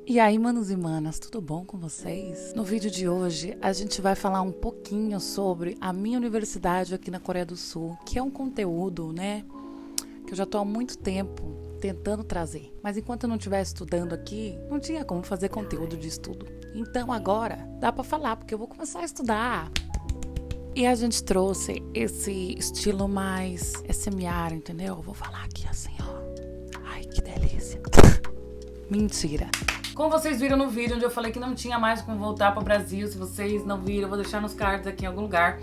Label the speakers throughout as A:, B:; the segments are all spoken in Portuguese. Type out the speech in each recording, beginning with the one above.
A: E aí, manos e manas, tudo bom com vocês? No vídeo de hoje, a gente vai falar um pouquinho sobre a minha universidade aqui na Coreia do Sul, que é um conteúdo, que eu já tô há muito tempo tentando trazer. Mas enquanto eu não estiver estudando aqui, não tinha como fazer conteúdo de estudo. Então agora, dá pra falar, porque eu vou começar a estudar. E a gente trouxe esse estilo mais SMR, entendeu? Eu vou falar aqui assim, ó. Ai, que delícia. Mentira. Como vocês viram no vídeo onde eu falei que não tinha mais como voltar para o Brasil, se vocês não viram, eu vou deixar nos cards aqui em algum lugar.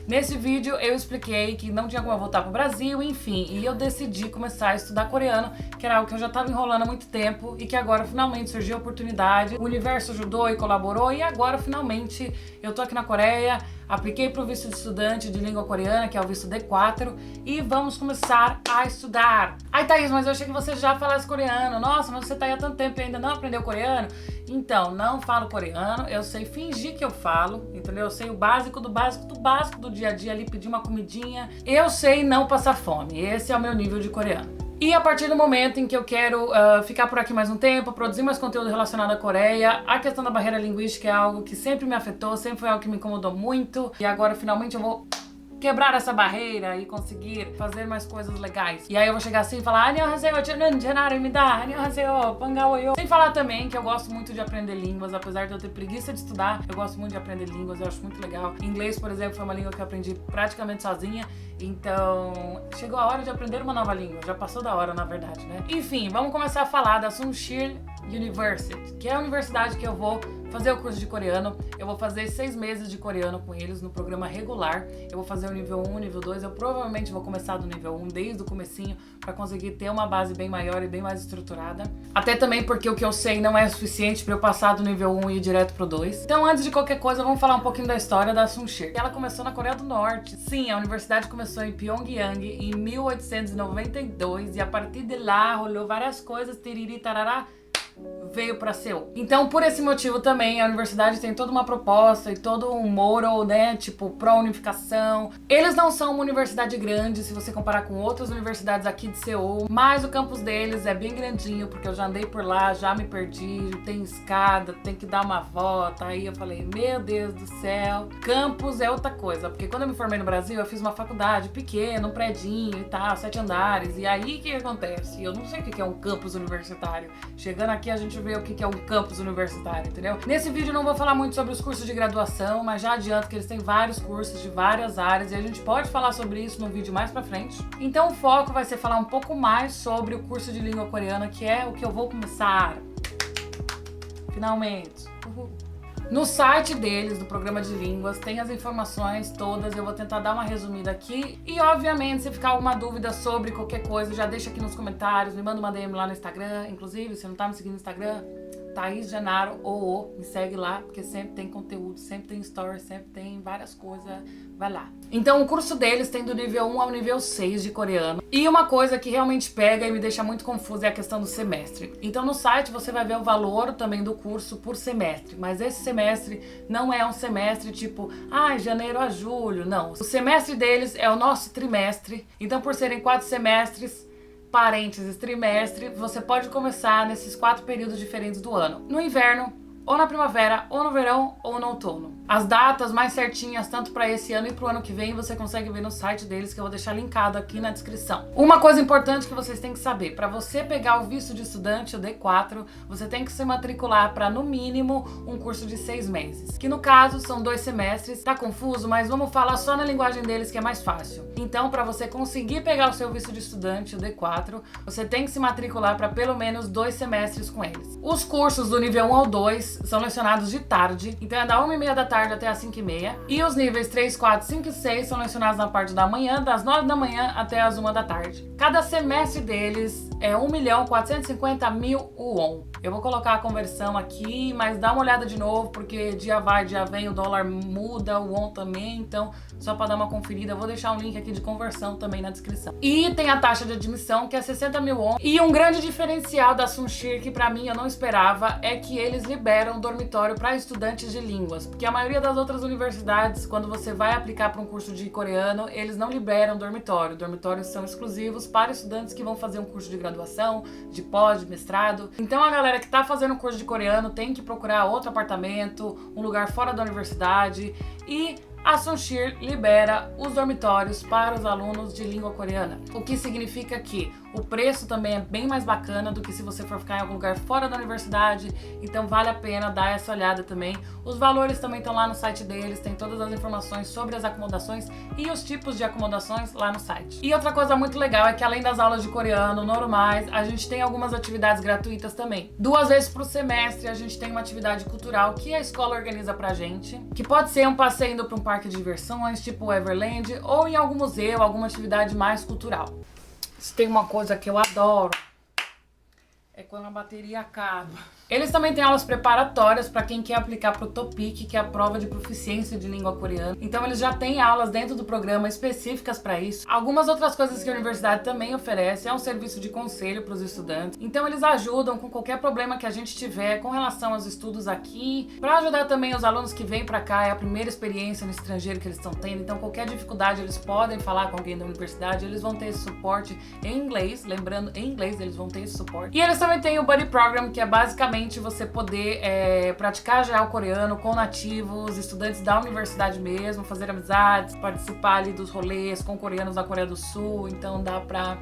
A: Nesse vídeo eu expliquei que não tinha como eu voltar para o Brasil, enfim, e eu decidi começar a estudar coreano, que era algo que eu já estava enrolando há muito tempo e que agora finalmente surgiu a oportunidade. O universo ajudou e colaborou e agora finalmente eu tô aqui na Coreia. Apliquei para o visto de estudante de língua coreana, que é o visto D4, e vamos começar a estudar. Ai, Thaís, mas eu achei que você já falasse coreano. Nossa, mas você tá aí há tanto tempo e ainda não aprendeu coreano? Então, não falo coreano, eu sei fingir que eu falo, entendeu? Eu sei o básico do básico do básico do dia a dia ali, pedir uma comidinha. Eu sei não passar fome, esse é o meu nível de coreano. E a partir do momento em que eu quero ficar por aqui mais um tempo, produzir mais conteúdo relacionado à Coreia, a questão da barreira linguística é algo que sempre me afetou, sempre foi algo que me incomodou muito. E agora, finalmente, eu vou quebrar essa barreira e conseguir fazer mais coisas legais. E aí eu vou chegar assim e falar 안녕하세요, 저는 전화입니다. 안녕하세요, 반가워요. Sem falar também que eu gosto muito de aprender línguas, apesar de eu ter preguiça de estudar, eu gosto muito de aprender línguas, eu acho muito legal. Inglês, por exemplo, foi uma língua que eu aprendi praticamente sozinha, então chegou a hora de aprender uma nova língua, já passou da hora, na verdade, né? Enfim, vamos começar a falar da Sungsil University, que é a universidade que eu vou fazer o curso de coreano. Eu vou fazer 6 meses de coreano com eles no programa regular. Eu vou fazer o nível 1, nível 2. Eu provavelmente vou começar do nível 1 desde o comecinho para conseguir ter uma base bem maior e bem mais estruturada. Até também porque o que eu sei não é suficiente para eu passar do nível 1 e ir direto pro 2. Então, antes de qualquer coisa, vamos falar um pouquinho da história da Sungsil. Ela começou na Coreia do Norte. Sim, a universidade começou em Pyongyang em 1892 e a partir de lá rolou várias coisas, tiriri tarará, veio para Seul. Então, por esse motivo também, a universidade tem toda uma proposta e todo um moral, tipo, pró-unificação. Eles não são uma universidade grande, se você comparar com outras universidades aqui de Seul, mas o campus deles é bem grandinho, porque eu já andei por lá, já me perdi, tem escada, tem que dar uma volta. Aí eu falei, meu Deus do céu, campus é outra coisa, porque quando eu me formei no Brasil, eu fiz uma faculdade pequena, um predinho e tal, 7 andares, e aí o que acontece? Eu não sei o que é um campus universitário. Chegando aqui, a gente vê o que é um campus universitário, entendeu? Nesse vídeo eu não vou falar muito sobre os cursos de graduação, mas já adianto que eles têm vários cursos de várias áreas e a gente pode falar sobre isso no vídeo mais pra frente. Então o foco vai ser falar um pouco mais sobre o curso de língua coreana, que é o que eu vou começar. Finalmente. Uhul. No site deles, do programa de línguas, tem as informações todas, eu vou tentar dar uma resumida aqui. E, obviamente, se ficar alguma dúvida sobre qualquer coisa, já deixa aqui nos comentários, me manda uma DM lá no Instagram. Inclusive, se não tá me seguindo no Instagram, Thaís Genaro, me segue lá, porque sempre tem conteúdo, sempre tem stories, sempre tem várias coisas, vai lá. Então, o curso deles tem do nível 1 ao nível 6 de coreano. E uma coisa que realmente pega e me deixa muito confusa é a questão do semestre. Então, no site você vai ver o valor também do curso por semestre, mas esse semestre não é um semestre tipo, janeiro a julho, não. O semestre deles é o nosso trimestre, então por serem 4 semestres, parênteses, trimestre, você pode começar nesses 4 períodos diferentes do ano. No inverno, ou na primavera, ou no verão, ou no outono. As datas mais certinhas, tanto para esse ano e para o ano que vem, você consegue ver no site deles, que eu vou deixar linkado aqui na descrição. Uma coisa importante que vocês têm que saber, para você pegar o visto de estudante, o D4, você tem que se matricular para, no mínimo, um curso de 6 meses. Que no caso, são 2 semestres. Tá confuso? Mas vamos falar só na linguagem deles, que é mais fácil. Então, para você conseguir pegar o seu visto de estudante, o D4, você tem que se matricular para pelo menos 2 semestres com eles. Os cursos do nível 1 ao 2 são lecionados de tarde, então é da 1h30 da tarde até as 5h30. E os níveis 3, 4, 5 e 6 são lecionados na parte da manhã, das 9 da manhã até as 1 da tarde. Cada semestre deles é 1.450.000 won. Eu vou colocar a conversão aqui, mas dá uma olhada de novo, porque dia vai, dia vem, o dólar muda, o won também, então só para dar uma conferida, eu vou deixar um link aqui de conversão também na descrição. E tem a taxa de admissão, que é 60.000 won. E um grande diferencial da Sungsil, que pra mim eu não esperava, é que eles liberam dormitório para estudantes de línguas, porque a maioria das outras universidades, quando você vai aplicar para um curso de coreano, eles não liberam dormitório. Dormitórios são exclusivos para estudantes que vão fazer um curso de graduação graduação, de pós, de mestrado. Então a galera que tá fazendo curso de coreano tem que procurar outro apartamento, um lugar fora da universidade, e a Sunshir libera os dormitórios para os alunos de língua coreana, o que significa que o preço também é bem mais bacana do que se você for ficar em algum lugar fora da universidade, então vale a pena dar essa olhada também. Os valores também estão lá no site deles, tem todas as informações sobre as acomodações e os tipos de acomodações lá no site. E outra coisa muito legal é que além das aulas de coreano normais, a gente tem algumas atividades gratuitas também. 2 vezes por semestre a gente tem uma atividade cultural que a escola organiza pra gente, que pode ser um passeio indo pra um parque de diversões, tipo o Everland, ou em algum museu, alguma atividade mais cultural. Se tem uma coisa que eu adoro, é quando a bateria acaba. Eles também têm aulas preparatórias para quem quer aplicar para o TOPIK, que é a prova de proficiência de língua coreana. Então eles já têm aulas dentro do programa específicas para isso. Algumas outras coisas que a universidade também oferece é um serviço de conselho para os estudantes. Então eles ajudam com qualquer problema que a gente tiver com relação aos estudos aqui, para ajudar também os alunos que vêm para cá, é a primeira experiência no estrangeiro que eles estão tendo. Então qualquer dificuldade eles podem falar com alguém da universidade, eles vão ter esse suporte em inglês, lembrando, em inglês eles vão ter esse suporte. E eles também têm o Buddy Program, que é basicamente você poder praticar já o coreano com nativos, estudantes da universidade mesmo, fazer amizades, participar ali dos rolês com coreanos da Coreia do Sul, então dá pra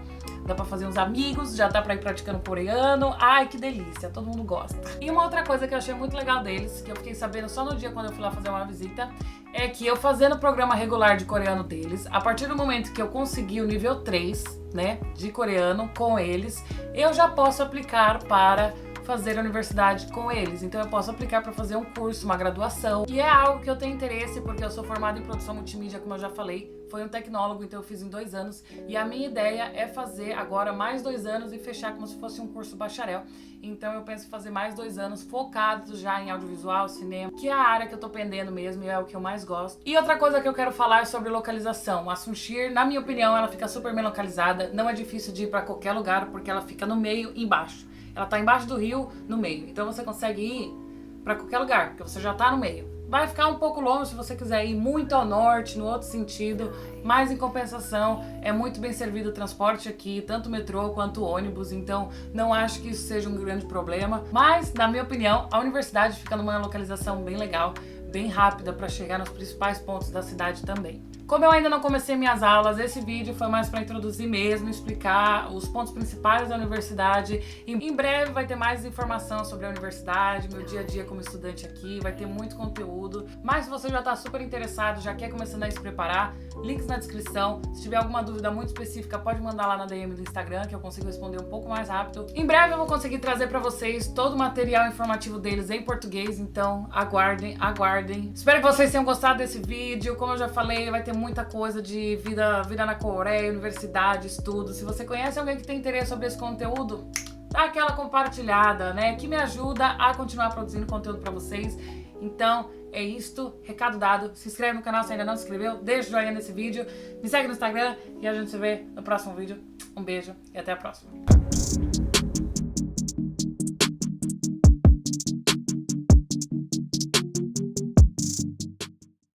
A: fazer uns amigos, já dá pra ir praticando coreano. Ai, que delícia, todo mundo gosta. E uma outra coisa que eu achei muito legal deles, que eu fiquei sabendo só no dia quando eu fui lá fazer uma visita, é que eu fazendo o programa regular de coreano deles, a partir do momento que eu consegui o nível 3, né, de coreano com eles, eu já posso aplicar para fazer a universidade com eles. Então eu posso aplicar para fazer um curso, uma graduação. E é algo que eu tenho interesse, porque eu sou formada em produção multimídia, como eu já falei. Foi um tecnólogo, então eu fiz em 2 anos. E a minha ideia é fazer agora mais 2 anos e fechar como se fosse um curso bacharel. Então eu penso em fazer mais 2 anos focados já em audiovisual, cinema, que é a área que eu tô pendendo mesmo e é o que eu mais gosto. E outra coisa que eu quero falar é sobre localização. A Sunshir, na minha opinião, ela fica super bem localizada. Não é difícil de ir para qualquer lugar, porque ela fica no meio, embaixo. Ela tá embaixo do rio, no meio. Então você consegue ir pra qualquer lugar, porque você já tá no meio. Vai ficar um pouco longe se você quiser ir muito ao norte, no outro sentido, mas em compensação é muito bem servido o transporte aqui, tanto o metrô quanto o ônibus, então não acho que isso seja um grande problema. Mas, na minha opinião, a universidade fica numa localização bem legal, bem rápida para chegar nos principais pontos da cidade também. Como eu ainda não comecei minhas aulas, esse vídeo foi mais para introduzir mesmo, explicar os pontos principais da universidade. E em breve vai ter mais informação sobre a universidade, meu dia a dia como estudante aqui, vai ter muito conteúdo. Mas se você já está super interessado, já quer começando a se preparar, links na descrição. Se tiver alguma dúvida muito específica, pode mandar lá na DM do Instagram, que eu consigo responder um pouco mais rápido. Em breve eu vou conseguir trazer para vocês todo o material informativo deles em português, então aguardem, aguardem. Espero que vocês tenham gostado desse vídeo. Como eu já falei, vai ter muita coisa de vida na Coreia, universidade, estudo. Se você conhece alguém que tem interesse sobre esse conteúdo, dá aquela compartilhada, né? Que me ajuda a continuar produzindo conteúdo pra vocês. Então, é isto. Recado dado. Se inscreve no canal se ainda não se inscreveu. Deixa o joinha nesse vídeo. Me segue no Instagram e a gente se vê no próximo vídeo. Um beijo e até a próxima.